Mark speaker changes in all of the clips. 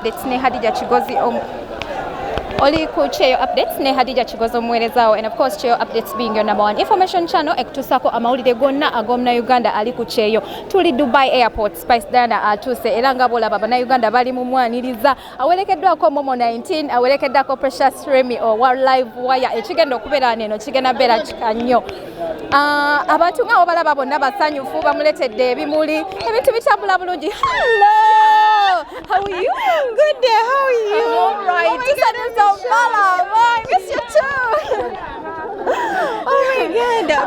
Speaker 1: updates ne Hadijja Kigozi Oli ku Kyeyo updates ne Hadijja Kigozi omuweerezaawo, and of course Kyeyo updates being your number one information channel ekutuusako amawulire gonna ag'omuna Uganda ali ku Kyeyo. Tuli Dubai Airport, Spice Diana atuuse era nga bw'olaba bannayuganda bali mu mwaniriza awerekeddwako Momo 19 awerekeddwako Precious Remy owa live wire ekigenda okubeera neno kigenda beera kika nnyo. Abantu nga obalaba bonna basanyufu bamuletedde ebimuli ebintu bitambula bulungi. Hello! How are you?
Speaker 2: Good day, how are you?
Speaker 1: I'm all right. Oh I miss you too.
Speaker 2: Oh my God.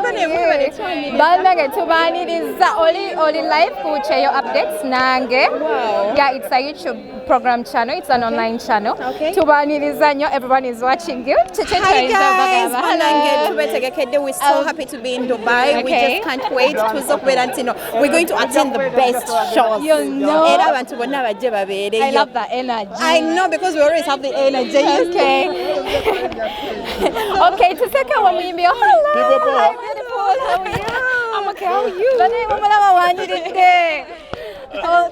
Speaker 1: Bannange tubaaniriza oli live ku Kyeyo updates nange.
Speaker 2: Wow.
Speaker 1: Yeah, it's a YouTube program channel. It's an online channel.
Speaker 2: Okay.
Speaker 1: Tubaaniriza nnyo. Everyone is watching you.
Speaker 2: Hi guys. Bannange tubetegekedde. We're so happy to be in Dubai.
Speaker 1: Okay.
Speaker 2: We just can't wait. We're going to attend the best shows.
Speaker 1: You know.
Speaker 2: Era abantu bonna bajje babeereyo.
Speaker 1: I love that energy.
Speaker 2: I know, because we always have the energy.
Speaker 1: Okay. Okay, tuseke wa muyimbi. Hello. Hi, beautiful. How are you?
Speaker 2: I'm okay, how are you?
Speaker 1: Bane mumulaba wanyiridde.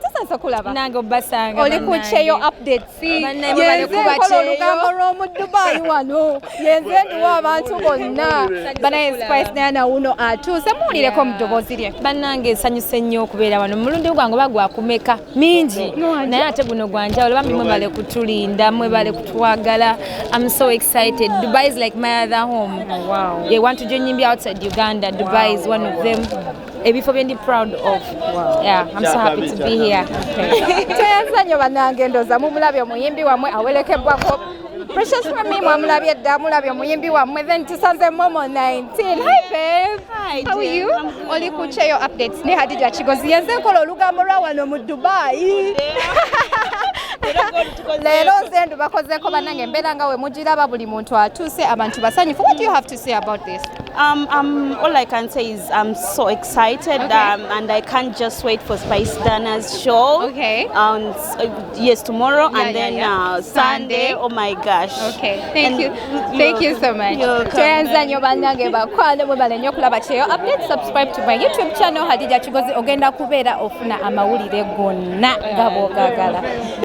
Speaker 1: Tusansa kulaba.
Speaker 3: Nange obasanga.
Speaker 1: Oli ku Kyeyo updates.
Speaker 3: Banne bali kuba Kyeyo.
Speaker 1: Olugambo lw'omu Dubai wano. Yenze nduwa abantu bonna. Bane Spice Diana uno atuuse muwulireko mu ddoboozi lye.
Speaker 3: Bannange nsanyuse nnyo okubeera wano. Mulundi gwange bagwa kumeka mingi. Naye ate guno gwanjawulo bambi mwebale kutulinda, mwebale kutwagala. I'm so excited. Dubai is like my other home.
Speaker 1: Oh, wow.
Speaker 3: They want to join me outside Uganda. Dubai is one of them. Ebifo bye ndi proud of. Wow. Yeah, I'm so happy to be here.
Speaker 1: Teyanza nnyo bannange ndooza mumulabye omuyimbi wammwe awerekebbwako Precious Remy mwamulabye dda mulabye omuyimbi wammwe, then tusanze Momo 19. Hi babe.
Speaker 3: Hi,
Speaker 1: how are you? Oli ku Kyeyo updates ne Hadijja Kigozi. Yenze nkola olugambo lwa wano mu Dubai. Leero nze ndubakozeeko bannange embeera nga we mugiraba buli muntu atuuse abantu basanyufu. What do you have to say about this?
Speaker 4: All I can say is I'm so excited,
Speaker 1: Okay.
Speaker 4: and I can't just wait for Spice Diana's show.
Speaker 1: Okay.
Speaker 4: Yes, tomorrow,
Speaker 1: Yeah,
Speaker 4: and then
Speaker 1: yeah.
Speaker 4: Sunday. Oh my gosh.
Speaker 1: Okay, thank you so much. Tuyanza nnyo bannange bakwano mwebale nnyo okulaba Kyeyo updates. Subscribe to my YouTube channel Hadijja Kigozi, ogenda kubeera ofuna amawulire gonna nga bw'ogaagala.